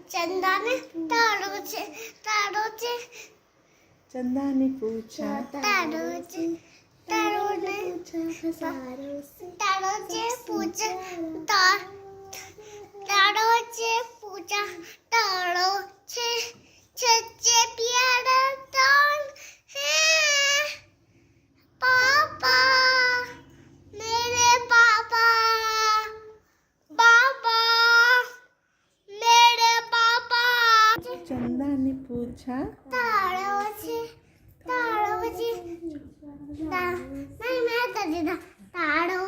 चंदा ने तारो छे चंदा ने पूछा तारो छे पूछा तारो छे छे प्यारा तान है पापा मेरे पापा पापा मेरे पापा चंदा ने पूछा तारो छे नहीं मैं तो दीदा तारो